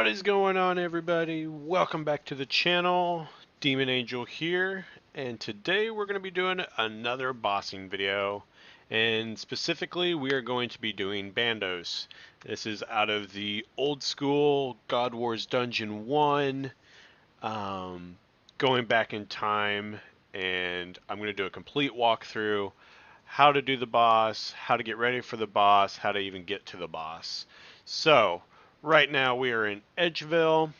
is going on, everybody? Welcome back to the channel. Demon Angel here, and today we're going to be doing another bossing video, and specifically we are going to be doing Bandos. This is out of the old school God Wars Dungeon 1, going back in time, and I'm going to do a complete walkthrough, how to do the boss, how to get ready for the boss, how to even get to the boss. So, right now we are in Edgeville,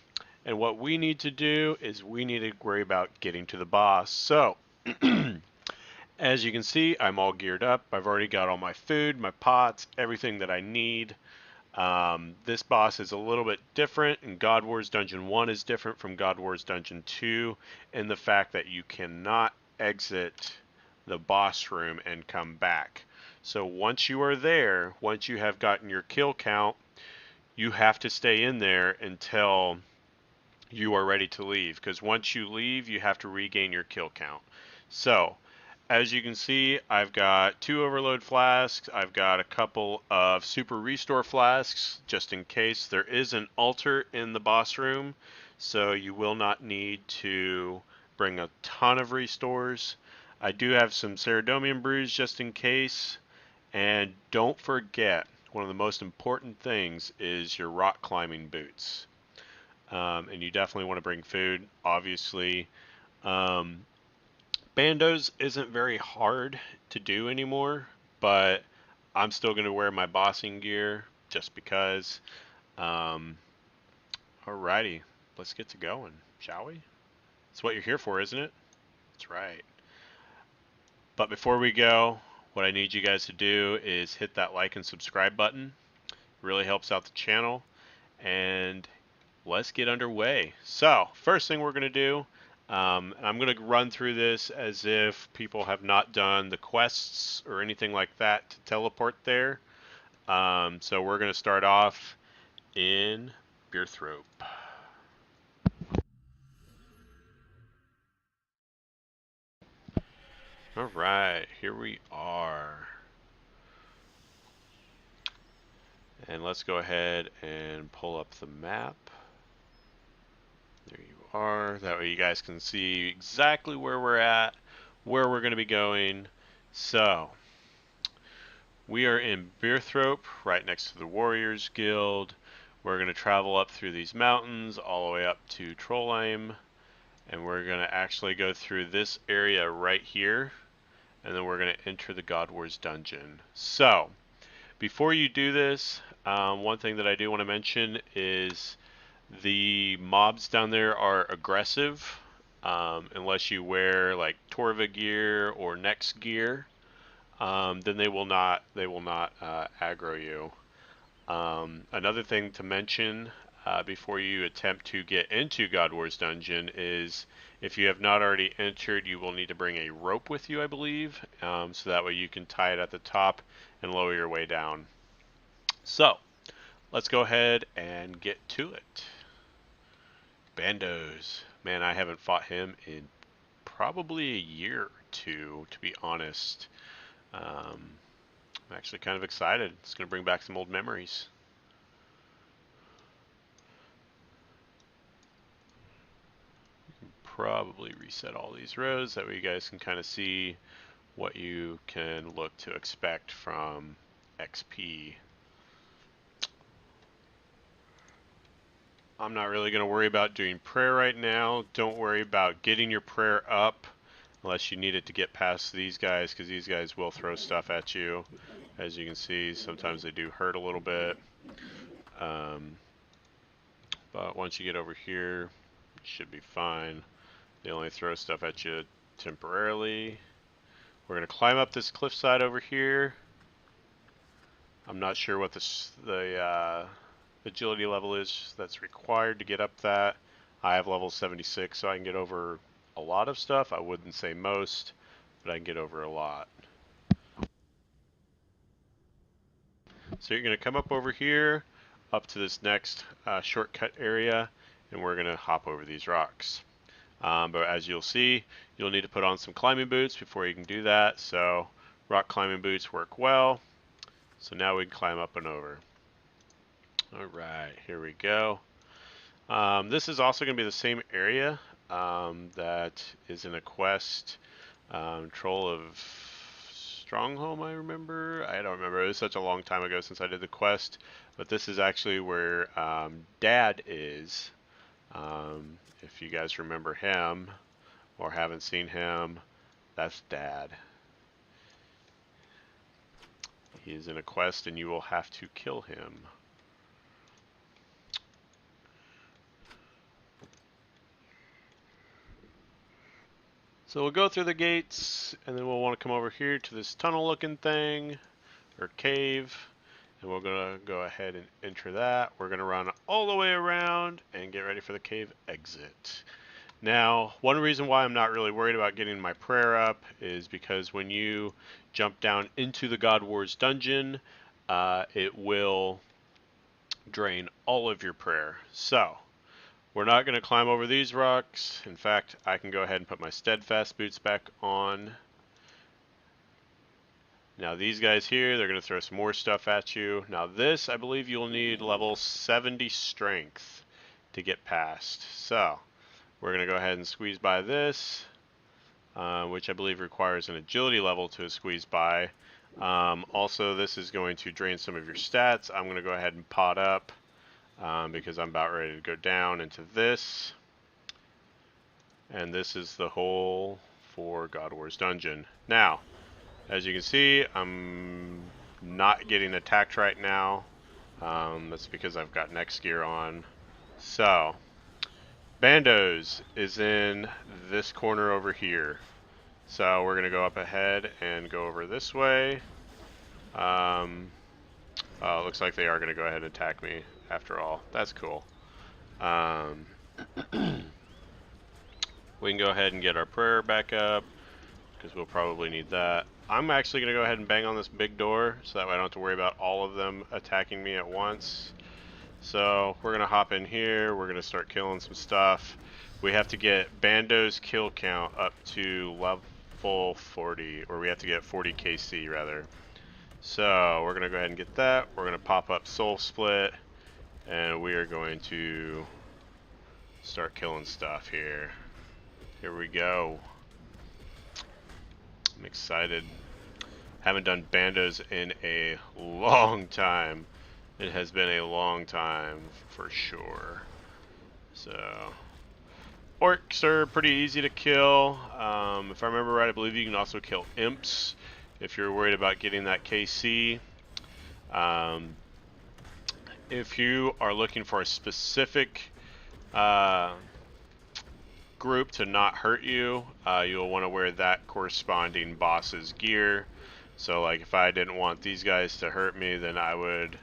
and what we need to do is we need to worry about getting to the boss. So, as you can see, I'm all geared up. I've already got all my food, my pots, everything that I need. This boss is a little bit different, and God Wars Dungeon 1 is different from God Wars Dungeon 2 in the fact that you cannot exit the boss room and come back. So once you are there, once you have gotten your kill count, you have to stay in there until you are ready to leave, because once you leave, you have to regain your kill count. So, as you can see, I've got 2 overload flasks, I've got a couple of super restore flasks, just in case. There is an altar in the boss room, so you will not need to bring a ton of restores. I do have some Ceradomium brews just in case, and don't forget, one of the most important things is your rock climbing boots. And you definitely want to bring food, obviously. Bandos isn't very hard to do anymore, but I'm still going to wear my bossing gear just because. Alrighty, let's get to going, shall we? That's what you're here for, isn't it? That's right. But before we go, what I need you guys to do is hit that like and subscribe button. It really helps out the channel. And let's get underway. So, first thing we're going to do, and I'm going to run through this as if people have not done the quests or anything like that to teleport there. So we're going to start off in Beerthrope. Alright, here we are. And let's go ahead and pull up the map. There you are. That way you guys can see exactly where we're at, where we're going to be going. So, we are in Beerthrope, right next to the Warriors Guild. We're going to travel up through these mountains, all the way up to Trollheim, and we're going to actually go through this area right here, and then we're going to enter the God Wars dungeon. So, before you do this, one thing that I do want to mention is the mobs down there are aggressive, unless you wear like Torva gear or Nex gear. Then they will not aggro you. Another thing to mention before you attempt to get into God Wars Dungeon is if you have not already entered, you will need to bring a rope with you, I believe, so that way you can tie it at the top and lower your way down. So, let's go ahead and get to it. Bandos. Man, I haven't fought him in probably a year or two, to be honest. I'm actually kind of excited. It's going to bring back some old memories. Probably reset all these rows, that way you guys can kind of see what you can look to expect from XP. I'm not really going to worry about doing prayer right now. Don't worry about getting your prayer up unless you need it to get past these guys, because these guys will throw stuff at you. As you can see, sometimes they do hurt a little bit. But once you get over here, it should be fine. They only throw stuff at you temporarily. We're going to climb up this cliffside over here. I'm not sure what the agility level is that's required to get up that. I have level 76, so I can get over a lot of stuff. I wouldn't say most, but I can get over a lot. So you're going to come up over here, up to this next shortcut area, and we're going to hop over these rocks. But as you'll see, you'll need to put on some climbing boots before you can do that. So rock climbing boots work well. So now we can climb up and over. Alright, here we go. This is also going to be the same area that is in a quest. Troll of Strongholm, I remember. I don't remember. It was such a long time ago since I did the quest. But this is actually where Dad is. If you guys remember him or haven't seen him, that's Dad. He is in a quest and you will have to kill him. So we'll go through the gates, and then we'll want to come over here to this tunnel-looking thing, or cave, and we're going to go ahead and enter that. We're going to run all the way around and get ready for the cave exit. Now, one reason why I'm not really worried about getting my prayer up is because when you jump down into the God Wars dungeon, it will drain all of your prayer. So, we're not going to climb over these rocks. In fact, I can go ahead and put my steadfast boots back on. Now these guys here, they're going to throw some more stuff at you. Now this, I believe you'll need level 70 strength to get past. So, we're going to go ahead and squeeze by this, which I believe requires an agility level to squeeze by. Also, this is going to drain some of your stats. I'm going to go ahead and pot up because I'm about ready to go down into this. And this is the hole for God Wars Dungeon. Now, as you can see, I'm not getting attacked right now. That's because I've got next gear on. So, Bandos is in this corner over here. So we're going to go up ahead and go over this way. It looks like they are going to go ahead and attack me after all. That's cool. We can go ahead and get our prayer back up, because we'll probably need that. I'm actually going to go ahead and bang on this big door, so that way I don't have to worry about all of them attacking me at once. So we're going to hop in here, we're going to start killing some stuff. We have to get Bandos kill count up to level 40, or we have to get 40 KC rather. So we're going to go ahead and get that. We're going to pop up Soul Split, and we are going to start killing stuff here. Here we go. I'm excited. Haven't done Bandos in a long time. It has been a long time for sure. So, orcs are pretty easy to kill. If I remember right, I believe you can also kill imps if you're worried about getting that KC. If you are looking for a specific group to not hurt you, you'll want to wear that corresponding boss's gear. So like if I didn't want these guys to hurt me, then I would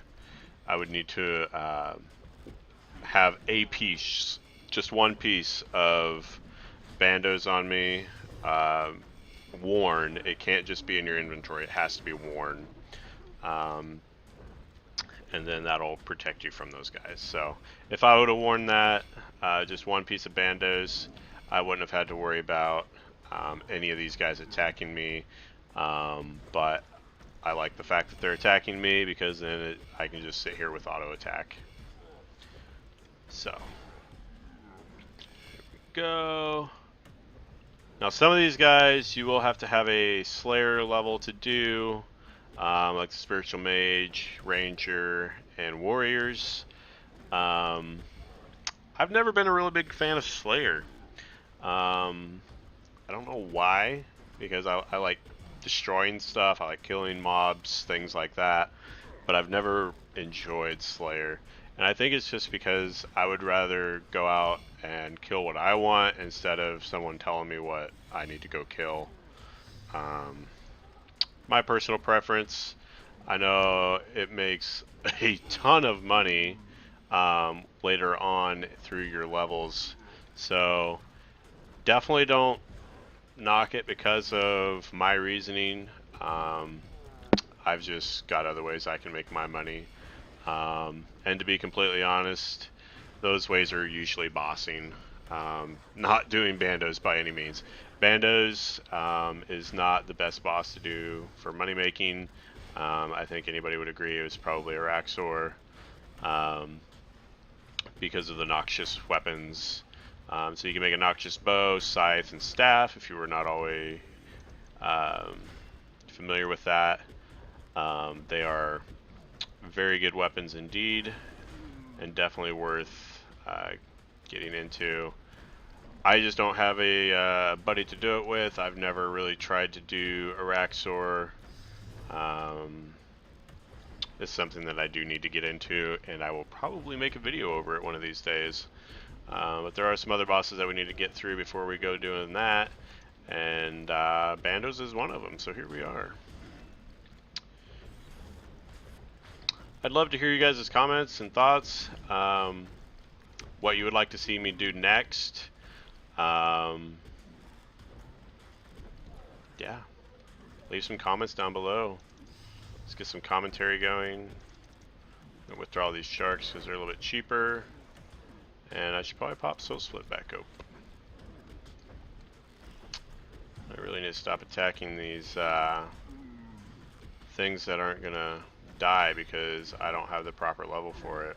need to have a piece, just one piece of Bandos on me, worn. It can't just be in your inventory, it has to be worn. And then that'll protect you from those guys. So if I would have worn that, just one piece of Bandos, I wouldn't have had to worry about any of these guys attacking me. But I like the fact that they're attacking me, because then I can just sit here with auto attack. So, here we go. Now some of these guys you will have to have a Slayer level to do, like the Spiritual Mage, Ranger, and Warriors. I've never been a really big fan of Slayer. I don't know why, because I like destroying stuff, I like killing mobs, things like that, but I've never enjoyed Slayer. And I think it's just because I would rather go out and kill what I want instead of someone telling me what I need to go kill. My personal preference. I know it makes a ton of money later on through your levels, so definitely don't knock it because of my reasoning. I've just got other ways I can make my money. And to be completely honest, those ways are usually bossing, not doing Bandos by any means. Bandos is not the best boss to do for money making. I think anybody would agree it was probably Araxor. because of the noxious weapons. So you can make a noxious bow, scythe, and staff if you were not always familiar with that. They are very good weapons indeed, and definitely worth getting into. I just don't have a buddy to do it with. I've never really tried to do Araxor. It's something that I do need to get into, and I will probably make a video over it one of these days. But there are some other bosses that we need to get through before we go doing that, and Bandos is one of them, so here we are. I'd love to hear you guys' comments and thoughts, what you would like to see me do next. Yeah, leave some comments down below. Let's get some commentary going. I'm gonna withdraw these sharks because they're a little bit cheaper. And I should probably pop Soul Split back open. I really need to stop attacking these things that aren't gonna die because I don't have the proper level for it.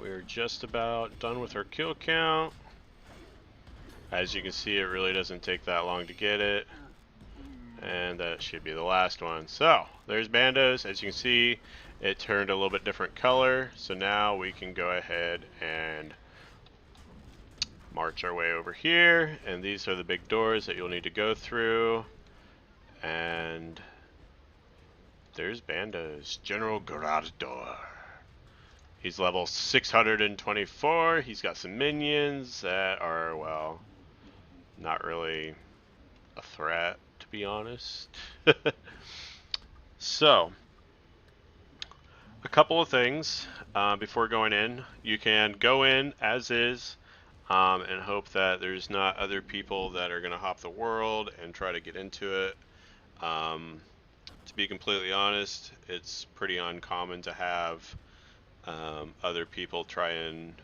We're just about done with our kill count. As you can see, it really doesn't take that long to get it. And that should be the last one. So, there's Bandos. As you can see, it turned a little bit different color. So now we can go ahead and march our way over here. And these are the big doors that you'll need to go through. And there's Bandos, General Gradador. He's level 624. He's got some minions that are, well, not really a threat, to be honest. So, a couple of things before going in. You can go in as is and hope that there's not other people that are going to hop the world and try to get into it. To be completely honest, it's pretty uncommon to have other people try and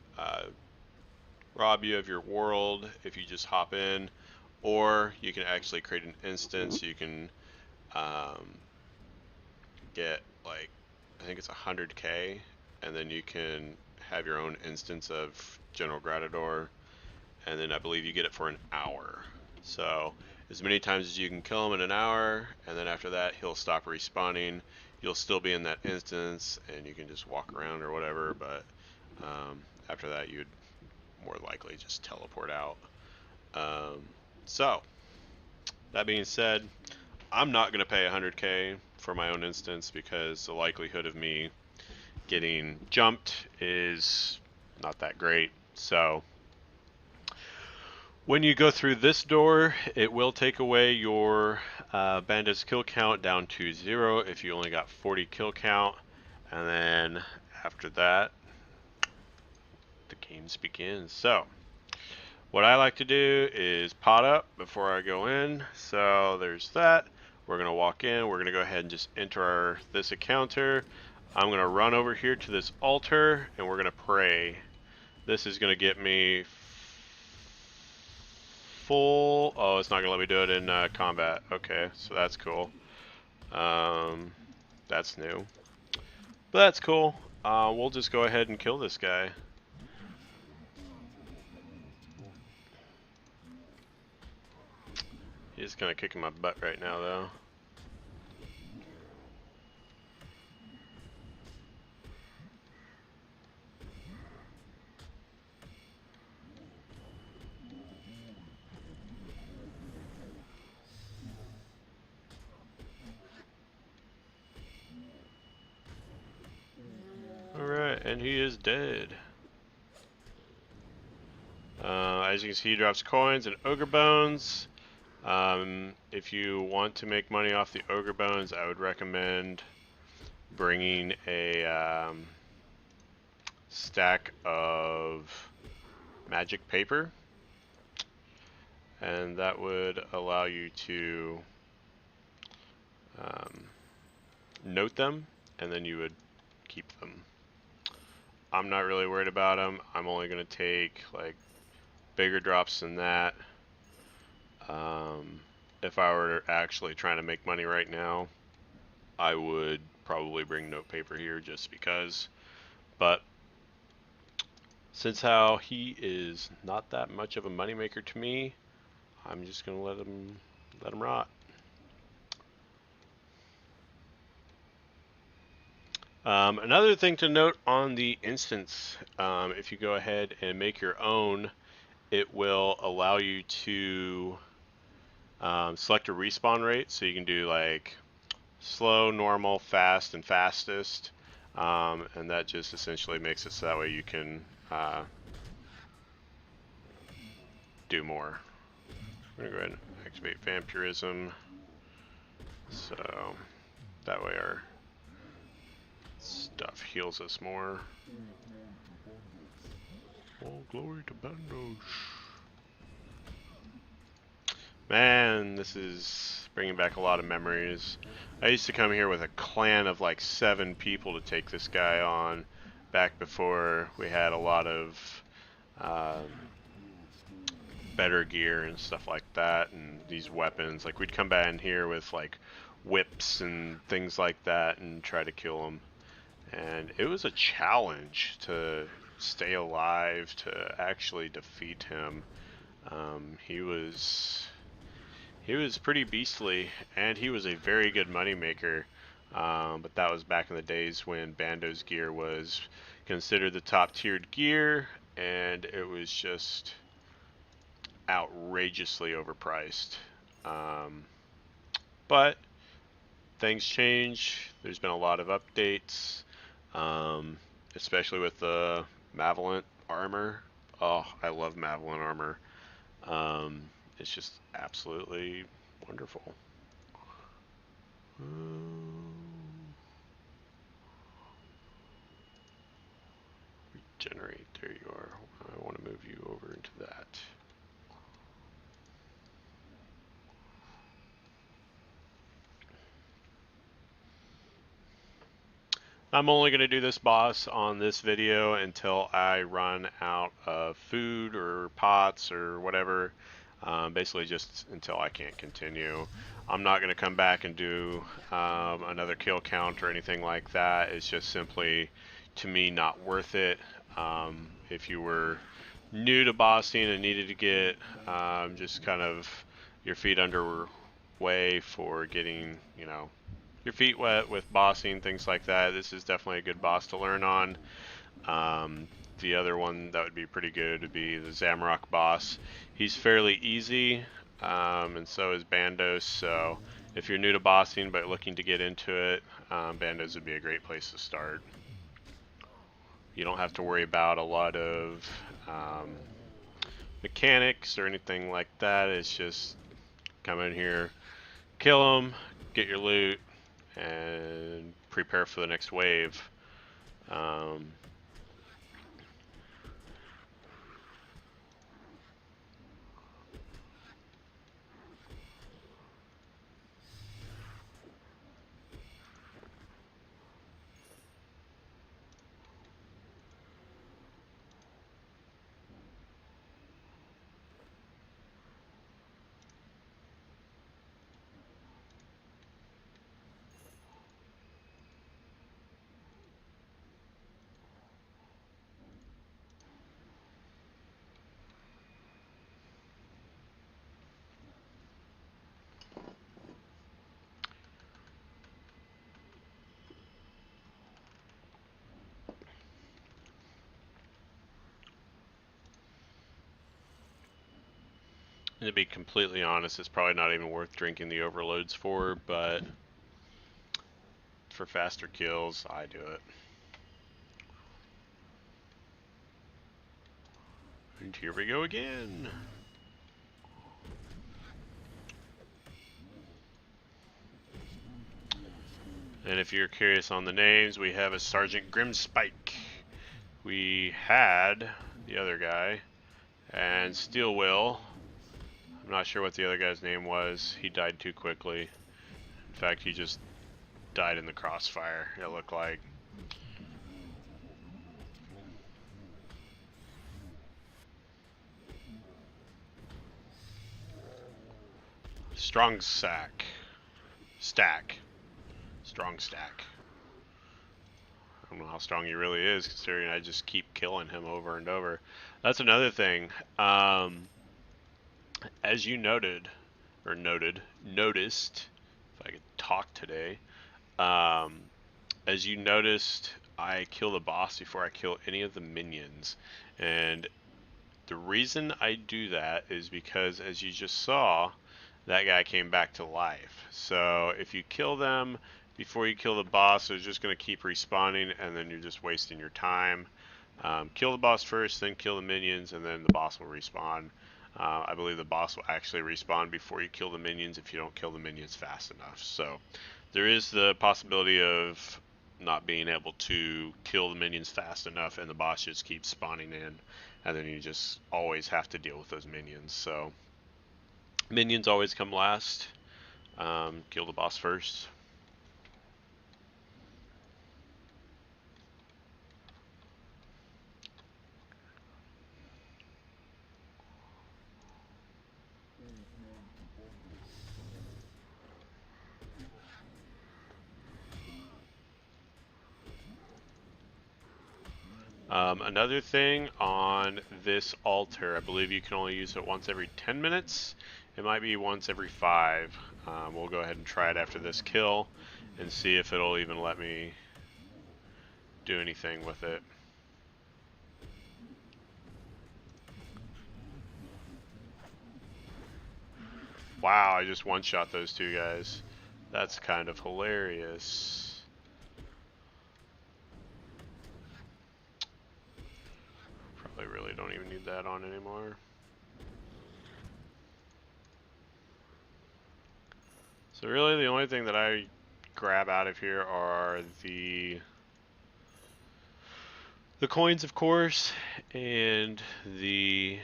rob you of your world if you just hop in, or you can actually create an instance. You can get, like, I think it's 100k, and then you can have your own instance of General Gradador, and then I believe you get it for an hour. So as many times as you can kill him in an hour, and then after that he'll stop respawning. You'll still be in that instance and you can just walk around or whatever, but after that you'd more likely just teleport out. So that being said, I'm not going to pay 100k for my own instance because the likelihood of me getting jumped is not that great. So when you go through this door, it will take away your bandit's kill count down to 0 if you only got 40 kill count. And then after that, the games begin. So what I like to do is pot up before I go in. So there's that. We're going to walk in. We're going to go ahead and just enter this encounter. I'm going to run over here to this altar and we're going to pray. This is going to get me full. Oh, it's not gonna let me do it in combat. Okay, so that's cool. That's new, but that's cool. We'll just go ahead and kill this guy. He's kind of kicking my butt right now, though. Alright, and he is dead. As you can see, he drops coins and ogre bones. If you want to make money off the ogre bones, I would recommend bringing a stack of magic paper, and that would allow you to note them, and then you would keep them. I'm not really worried about them. I'm only going to take like bigger drops than that. If I were actually trying to make money right now, I would probably bring note paper here just because. But since how he is not that much of a moneymaker to me, I'm just gonna let him rot. Another thing to note on the instance, if you go ahead and make your own, it will allow you to select a respawn rate, so you can do like slow, normal, fast, and fastest, and that just essentially makes it so that way you can do more. I'm gonna go ahead and activate vampirism, so that way our stuff heals us more. All glory to Bandos. Man, this is bringing back a lot of memories. I used to come here with a clan of like 7 people to take this guy on back before we had a lot of better gear and stuff like that, and these weapons. Like, we'd come back in here with like whips and things like that and try to kill him. And it was a challenge to stay alive, to actually defeat him. He was pretty beastly, and he was a very good moneymaker. But that was back in the days when Bandos gear was considered the top tiered gear, and it was just outrageously overpriced. But things change. There's been a lot of updates, especially with the Malevolent armor. Oh, I love Malevolent armor. It's just absolutely wonderful. Regenerate, there you are. I want to move you over into that. I'm only going to do this boss on this video until I run out of food or pots or whatever. Basically just until I can't continue. I'm not going to come back and do another kill count or anything like that. It's just simply, to me, not worth it. If you were new to bossing and needed to get just kind of your feet underway for getting, you know, your feet wet with bossing, things like that, this is definitely a good boss to learn on. The other one that would be pretty good would be the Zamorak boss. He's fairly easy, and so is Bandos, so if you're new to bossing but looking to get into it, Bandos would be a great place to start. You don't have to worry about a lot of mechanics or anything like that. It's just come in here, kill them, get your loot, and prepare for the next wave. And to be completely honest, it's probably not even worth drinking the overloads for, but for faster kills, I do it. And here we go again. And if you're curious on the names, we have a Sergeant Grimspike. We had the other guy, and Steel Will. I'm not sure what the other guy's name was. He died too quickly. In fact, he just died in the crossfire, it looked like. Strong stack. Strong stack. I don't know how strong he really is, considering I just keep killing him over and over. That's another thing. As you noticed, if I could talk today, as you noticed, I kill the boss before I kill any of the minions. And the reason I do that is because, as you just saw, that guy came back to life. So if you kill them before you kill the boss, they're just going to keep respawning, and then you're just wasting your time. Kill the boss first, then kill the minions, and then the boss will respawn. I believe the boss will actually respawn before you kill the minions if you don't kill the minions fast enough. So there is the possibility of not being able to kill the minions fast enough, and the boss just keeps spawning in, and then you just always have to deal with those minions. So minions always come last. Kill the boss first. Another thing on this altar, I believe you can only use it once every 10 minutes. It might be once every 5. We'll go ahead and try it after this kill and see if it'll even let me do anything with it. Wow, I just one-shot those two guys. That's kind of hilarious. Probably really don't even need that on anymore. So really the only thing that I grab out of here are the coins, of course, and the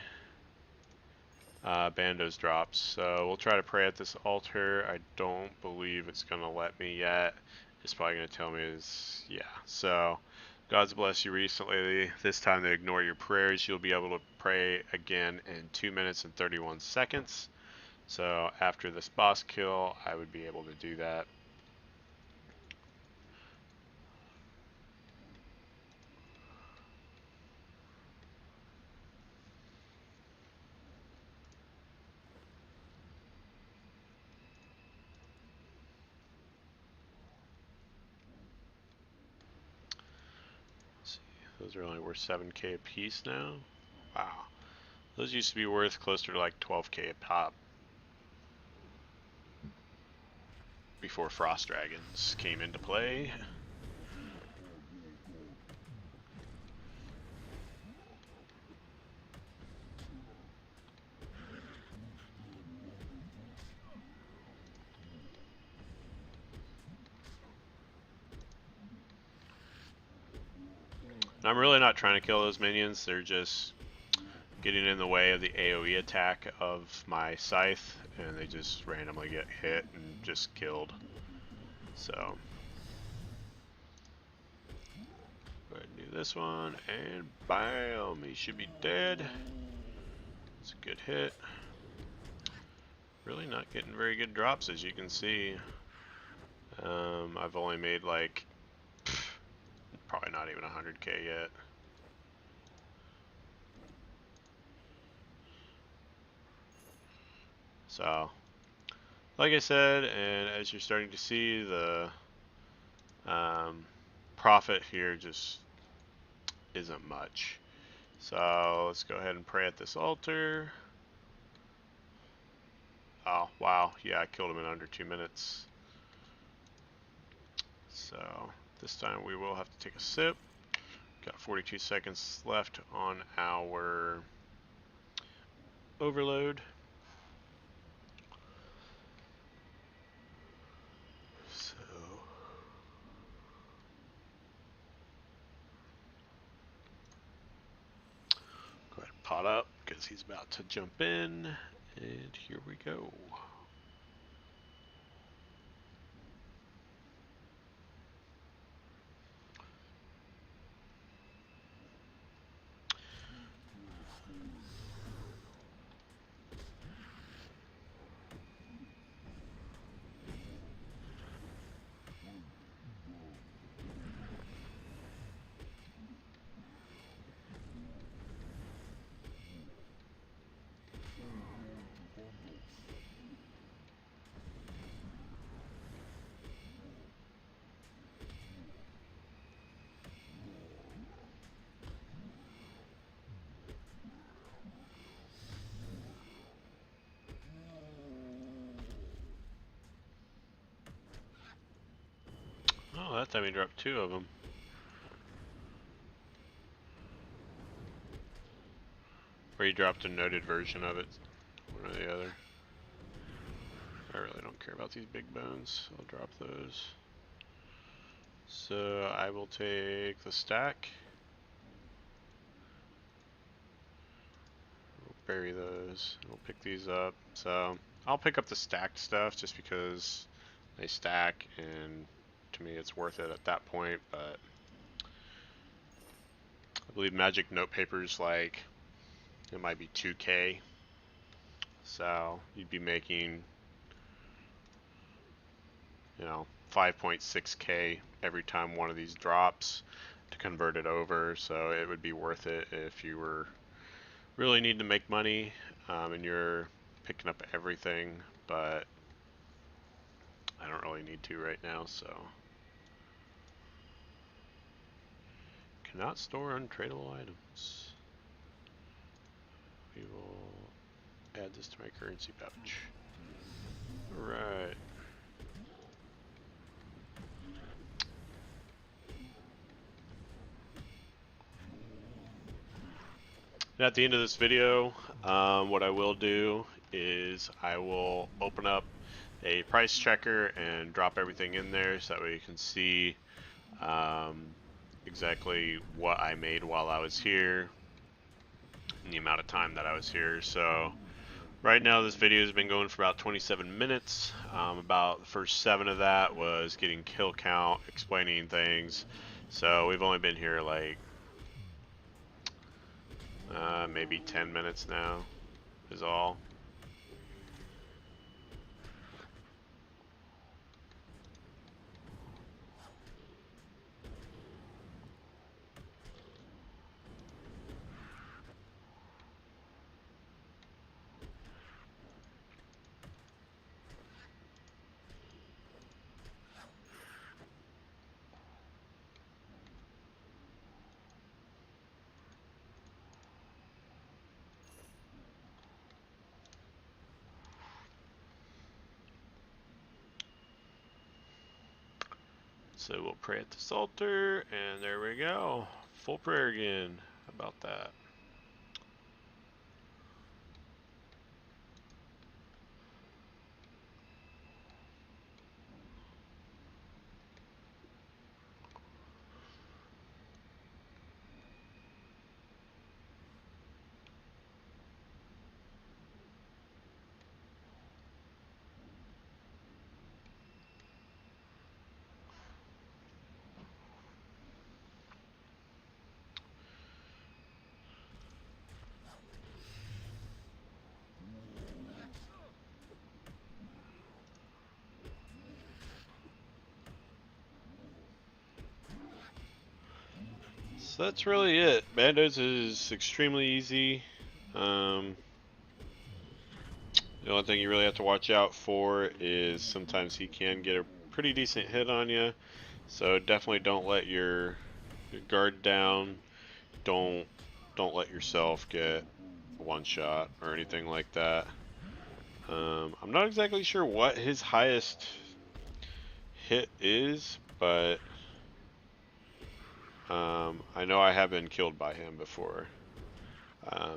Bandos drops. So we'll try to pray at this altar. I don't believe it's going to let me yet. It's probably going to tell me yeah. So God's blessed you recently. This time to ignore your prayers. You'll be able to pray again in 2 minutes and 31 seconds. So after this boss kill, I would be able to do that. Those are only worth 7k a piece now. Wow. Those used to be worth closer to like 12k a pop before Frost Dragons came into play. And I'm really not trying to kill those minions. They're just getting in the way of the AoE attack of my scythe, and they just randomly get hit and just killed. So go ahead and do this one, and bam, he should be dead. It's a good hit. Really not getting very good drops, as you can see. I've only made like probably not even 100k yet. So like I said, and as you're starting to see, the profit here just isn't much. So let's go ahead and pray at this altar. Oh, wow. Yeah, I killed him in under 2 minutes. So this time we will have to take a sip. Got 42 seconds left on our overload. So go ahead and pot up because he's about to jump in. And here we go. time he dropped 2 of them. Or he dropped a noted version of it. One or the other. I really don't care about these big bones. I'll drop those. So I will take the stack. We'll bury those. We'll pick these up. So I'll pick up the stacked stuff just because they stack, and to me it's worth it at that point. But I believe magic note papers, like, it might be 2K. So you'd be making, 5.6K every time one of these drops to convert it over. So it would be worth it if you were really need to make money, and you're picking up everything, but I don't really need to right now, so. Cannot store untradeable items. We will add this to my currency pouch. Alright. And at the end of this video, what I will do is I will open up a price checker and drop everything in there so that way you can see exactly what I made while I was here and the amount of time that I was here. So right now this video has been going for about 27 minutes. About the first 7 of that was getting kill count, explaining things. So we've only been here like maybe 10 minutes now is all. So we'll pray at this altar, and there we go. Full prayer again. How about that? So that's really it. Bandos is extremely easy. The only thing you really have to watch out for is sometimes he can get a pretty decent hit on you. So definitely don't let your guard down. Don't let yourself get one shot or anything like that. I'm not exactly sure what his highest hit is, but I know I have been killed by him before,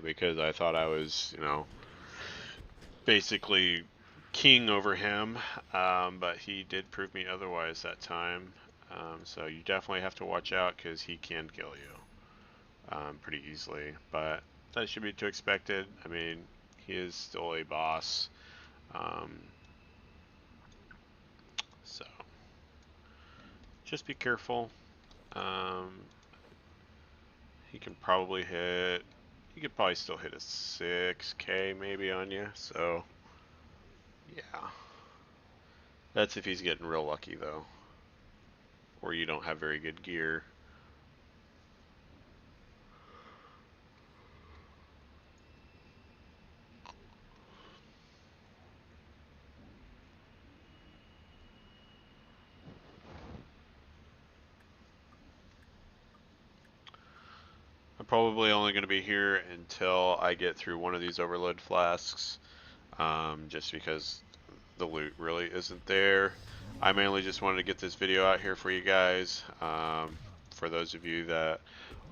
because I thought I was, basically king over him, but he did prove me otherwise that time. So you definitely have to watch out because he can kill you pretty easily, but that should be to expected. I mean, he is still a boss, so just be careful. He can probably hit. He could probably still hit a 6K maybe on you. So yeah, that's if he's getting real lucky though, or you don't have very good gear. I'm probably only going to be here until I get through one of these overload flasks, just because the loot really isn't there. I mainly just wanted to get this video out here for you guys. For those of you that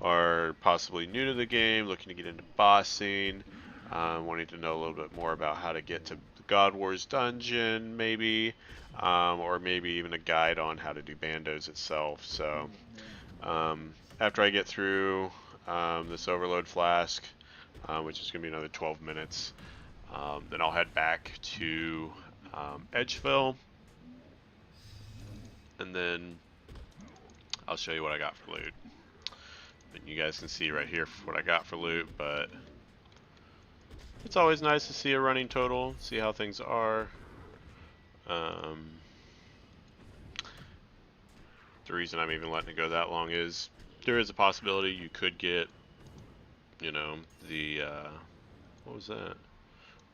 are possibly new to the game, looking to get into bossing, wanting to know a little bit more about how to get to the God Wars dungeon, maybe, or maybe even a guide on how to do Bandos itself. So, after I get through this overload flask, which is going to be another 12 minutes, then I'll head back to Edgeville, and then I'll show you what I got for loot. And you guys can see right here what I got for loot, but it's always nice to see a running total, see how things are. The reason I'm even letting it go that long is there is a possibility you could get, you know, the, what was that?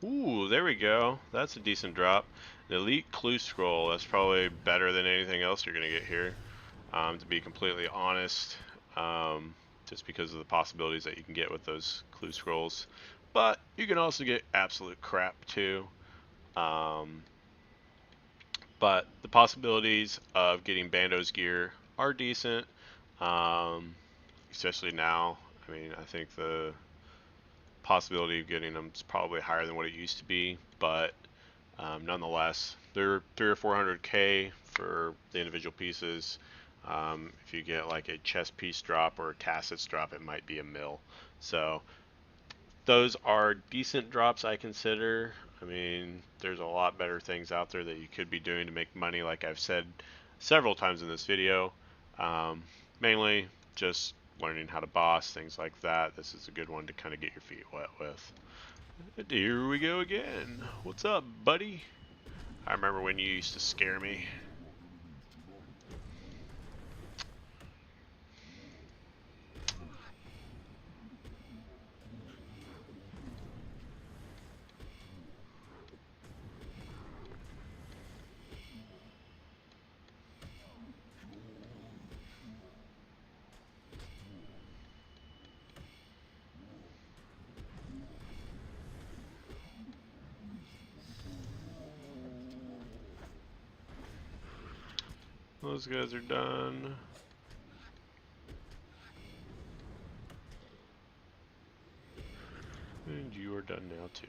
Ooh, there we go. That's a decent drop. An elite clue scroll. That's probably better than anything else you're going to get here, to be completely honest, just because of the possibilities that you can get with those clue scrolls. But you can also get absolute crap too. But the possibilities of getting Bandos gear are decent, especially now. I mean, I think the possibility of getting them is probably higher than what it used to be, but nonetheless, they're 300 or 400k for the individual pieces. If you get like a chest piece drop or a tassets drop, it might be a mil. So those are decent drops, I consider. I mean, there's a lot better things out there that you could be doing to make money, like I've said several times in this video. Mainly just learning how to boss, things like that. This is a good one to kind of get your feet wet with. And here we go again. What's up, buddy? I remember when you used to scare me. Those guys are done. And you are done now too.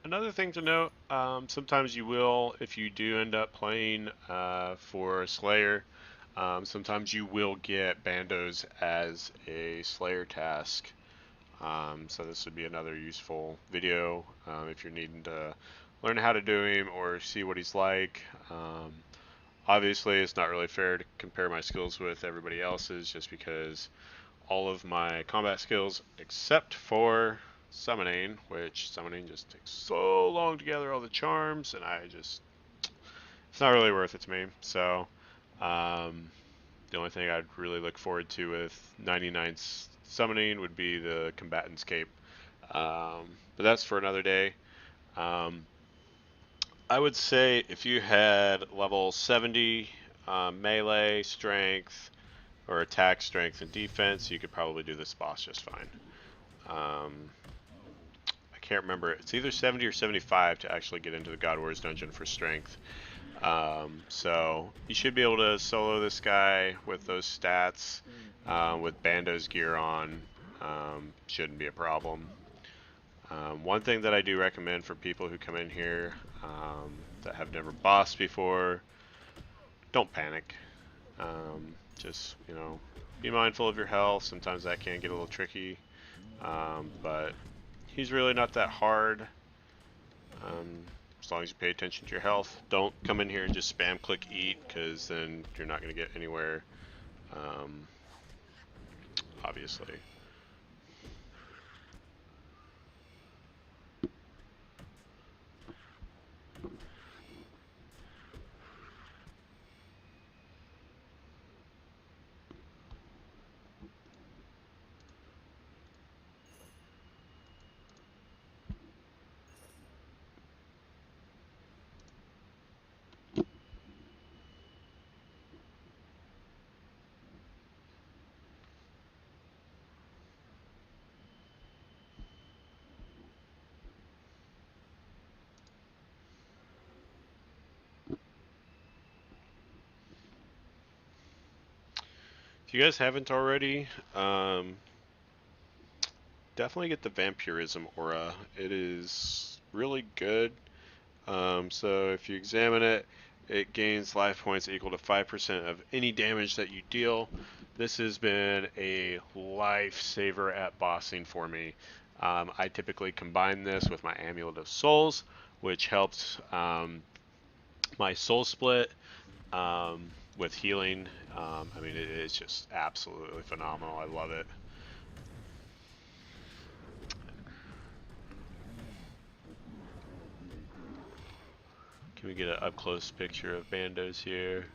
Another thing to note, sometimes you will, if you do end up playing for Slayer, sometimes you will get Bandos as a Slayer task. So this would be another useful video if you're needing to learn how to do him or see what he's like. Obviously, it's not really fair to compare my skills with everybody else's just because all of my combat skills, except for summoning, which summoning just takes so long to gather all the charms, and it's not really worth it to me. So, the only thing I'd really look forward to with 99 summoning would be the combatant's cape. But that's for another day. I would say if you had level 70 melee, strength, or attack, strength, and defense, you could probably do this boss just fine. I can't remember. It's either 70 or 75 to actually get into the God Wars dungeon for strength. So you should be able to solo this guy with those stats, with Bandos gear on. Shouldn't be a problem. One thing that I do recommend for people who come in here that have never bossed before, don't panic. Just, you know, be mindful of your health. Sometimes that can get a little tricky, but he's really not that hard. As long as you pay attention to your health. Don't come in here and just spam click eat, because then you're not going to get anywhere, obviously. If you guys haven't already, definitely get the Vampirism aura. It is really good. So if you examine it, it gains life points equal to 5% of any damage that you deal. This has been a lifesaver at bossing for me. I typically combine this with my Amulet of Souls, which helps my soul split with healing. I mean, it's just absolutely phenomenal. I love it. Can we get an up-close picture of Bandos here?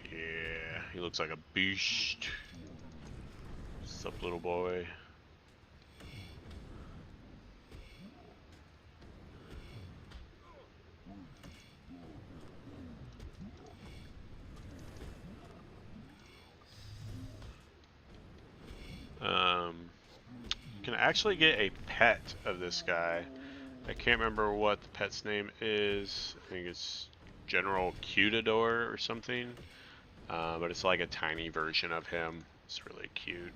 Yeah, he looks like a beast. What's up, little boy? You can actually get a pet of this guy. I can't remember what the pet's name is. I think it's General Cutador or something. But it's like a tiny version of him. It's really cute.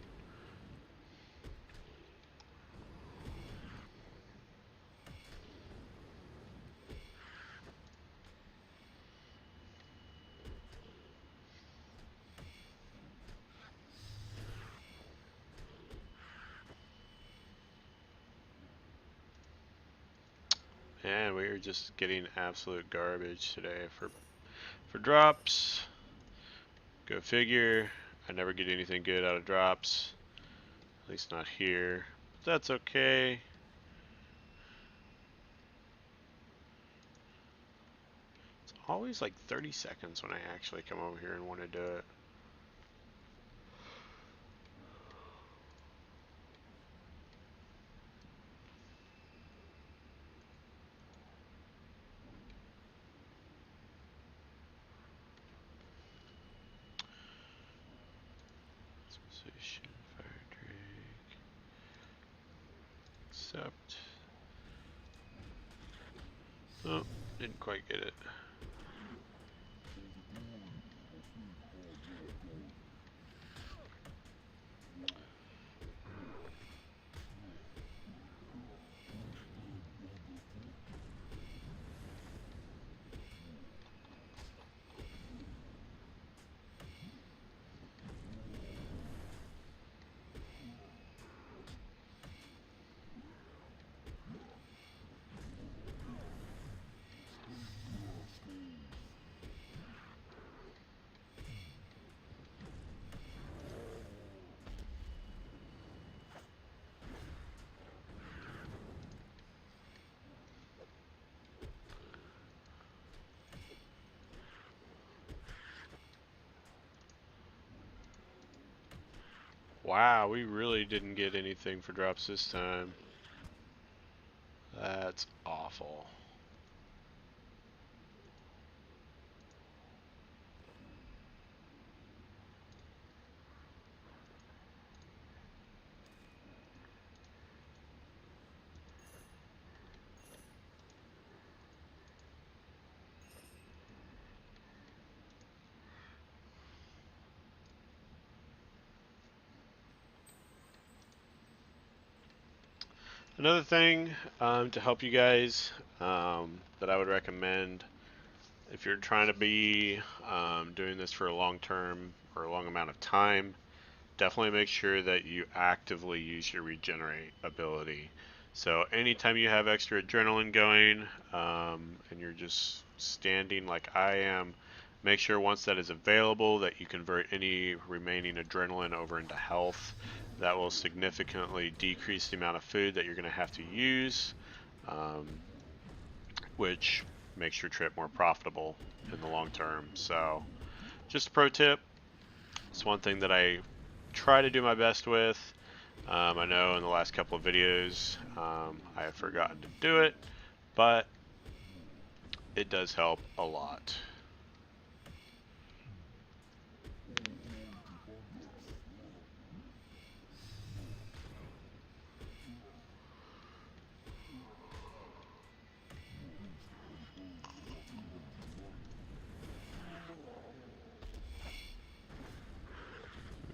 And we are just getting absolute garbage today for drops. Go figure. I never get anything good out of drops. At least not here. But that's okay. It's always like 30 seconds when I actually come over here and want to do it. Position, fire drake. Accept. Oh, didn't quite get it. Wow, we really didn't get anything for drops this time. That's awful. Another thing to help you guys that I would recommend if you're trying to be doing this for a long term or a long amount of time, definitely make sure that you actively use your regenerate ability. So anytime you have extra adrenaline going and you're just standing like I am, make sure once that is available that you convert any remaining adrenaline over into health. That will significantly decrease the amount of food that you're going to have to use, um, which makes your trip more profitable in the long term. So just a pro tip. It's one thing that I try to do my best with. I know in the last couple of videos I have forgotten to do it, but it does help a lot.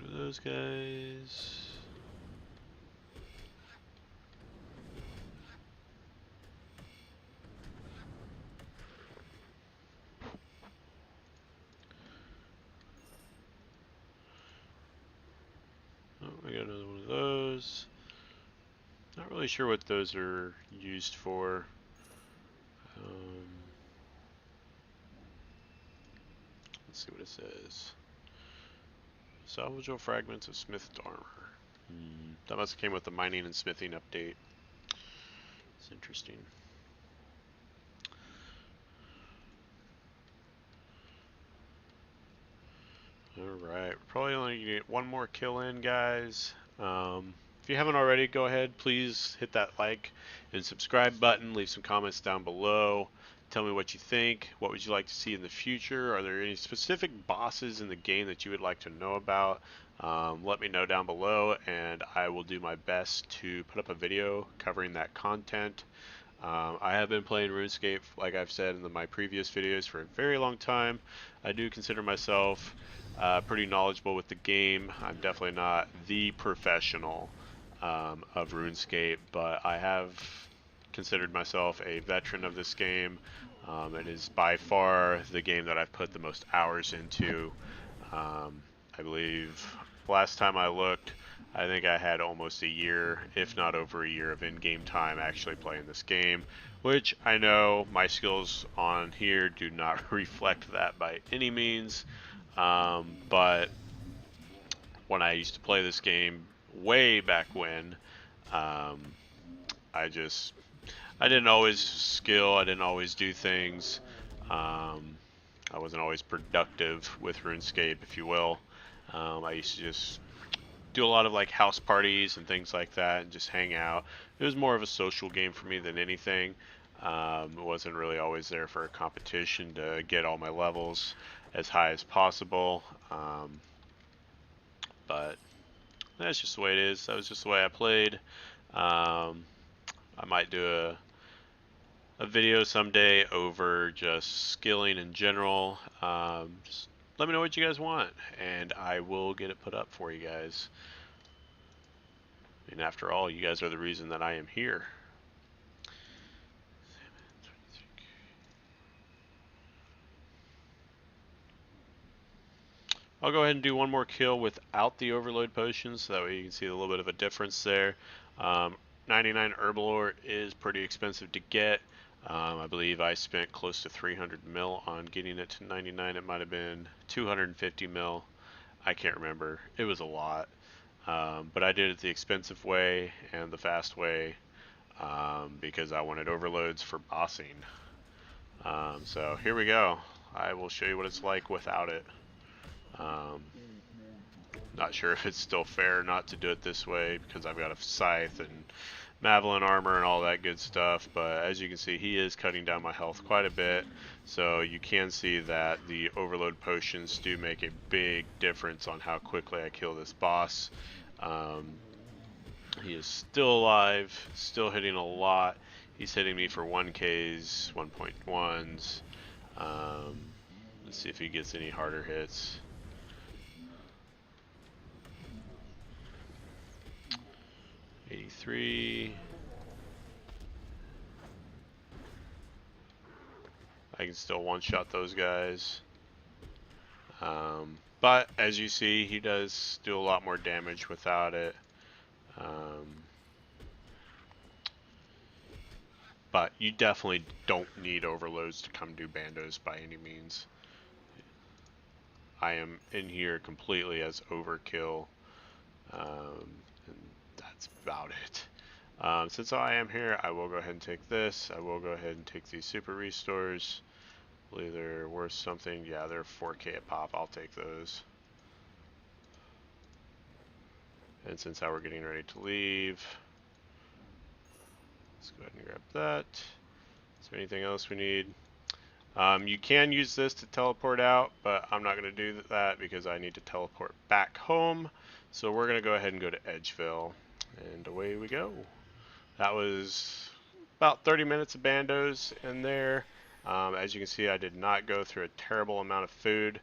Go to those guys. Oh, we got another one of those. Not really sure what those are used for. Let's see what it says. Salvageable fragments of Smith's armor. That must have came with the mining and smithing update. It's interesting. Alright, we're probably only going to get one more kill in, guys. If you haven't already, go ahead, please hit that like and subscribe button. Leave some comments down below. Tell me what you think. What would you like to see in the future? Are there any specific bosses in the game that you would like to know about? Let me know down below, and I will do my best to put up a video covering that content. I have been playing Runescape, like I've said in my previous videos, for a very long time. I do consider myself pretty knowledgeable with the game. I'm definitely not the professional of RuneScape, but I have considered myself a veteran of this game. It is by far the game that I've put the most hours into. I believe last time I looked, I think I had almost a year, if not over a year, of in-game time actually playing this game, which I know my skills on here do not reflect that by any means, but when I used to play this game way back when, I didn't always skill, I didn't always do things, I wasn't always productive with RuneScape, if you will. I used to just do a lot of like house parties and things like that and just hang out. It was more of a social game for me than anything. It wasn't really always there for a competition to get all my levels as high as possible. But that's just the way it is. That was just the way I played. I might do a video someday over just skilling in general. Just let me know what you guys want, and I will get it put up for you guys. And after all, you guys are the reason that I am here. I'll go ahead and do one more kill without the overload potions, so that way you can see a little bit of a difference there. 99 herbal ore is pretty expensive to get. I believe I spent close to 300 mil on getting it to 99. It might have been 250 mil. I can't remember. It was a lot. But I did it the expensive way and the fast way because I wanted overloads for bossing. So here we go. I will show you what it's like without it. Not sure if it's still fair not to do it this way because I've got a scythe and Mavelin armor and all that good stuff, but as you can see, he is cutting down my health quite a bit, so you can see that the overload potions do make a big difference on how quickly I kill this boss. He is still alive, still hitting a lot. He's hitting me for 1Ks, 1.1s. Let's see if he gets any harder hits. '83. I can still one-shot those guys. But as you see, he does do a lot more damage without it. But you definitely don't need overloads to come do Bandos by any means. I am in here completely as overkill. And that's about it. Since I am here, I will go ahead and take this. I will go ahead and take these super restores. I believe they're worth something. Yeah, they're 4K a pop. I'll take those. And since we're getting ready to leave, let's go ahead and grab that. Is there anything else we need? You can use this to teleport out, but I'm not going to do that because I need to teleport back home. So we're going to go ahead and go to Edgeville, and away we go. That was about 30 minutes of Bandos in there. As you can see, I did not go through a terrible amount of food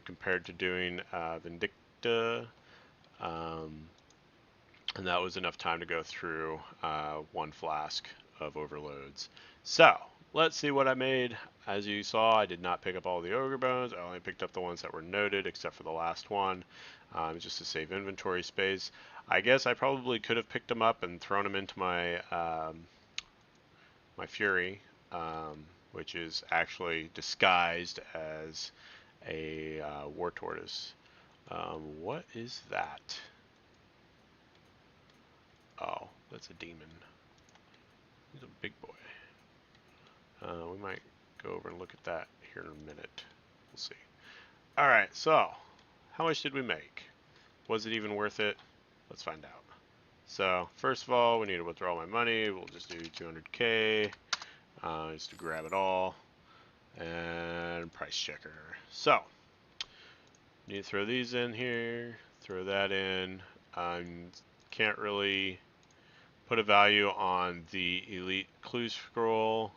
compared to doing Vindicta. And that was enough time to go through 1 flask of overloads. So let's see what I made. As you saw, I did not pick up all the ogre bones. I only picked up the ones that were noted, except for the last one, just to save inventory space. I guess I probably could have picked them up and thrown them into my my fury, which is actually disguised as a war tortoise. What is that? Oh, that's a demon. He's a big boy. We might go over and look at that here in a minute. We'll see. Alright, so how much did we make? Was it even worth it? Let's find out. So, first of all, we need to withdraw my money. We'll just do 200k just to grab it all. And price checker. So, need to throw these in here, throw that in. Can't really put a value on the elite clue scroll.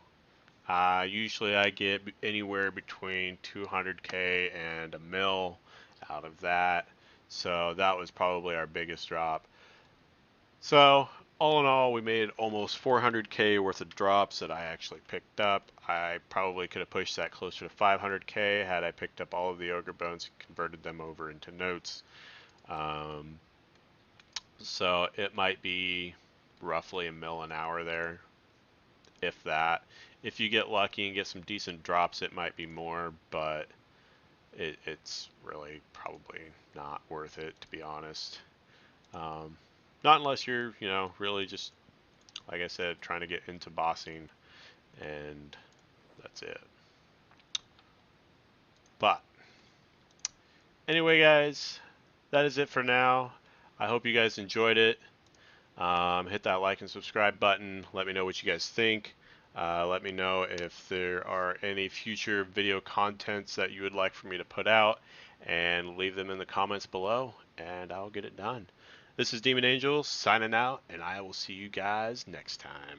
Usually I get anywhere between 200k and a mil out of that. So that was probably our biggest drop. So all in all, we made almost 400k worth of drops that I actually picked up. I probably could have pushed that closer to 500k had I picked up all of the ogre bones and converted them over into notes. So it might be roughly a mil an hour there, if that. If you get lucky and get some decent drops, it might be more, but it's really probably not worth it, to be honest. Not unless you're, really just, like I said, trying to get into bossing, and that's it. But anyway, guys, that is it for now. I hope you guys enjoyed it. Hit that like and subscribe button. Let me know what you guys think. Let me know if there are any future video contents that you would like for me to put out, and leave them in the comments below, and I'll get it done. This is Demon Angel signing out, and I will see you guys next time.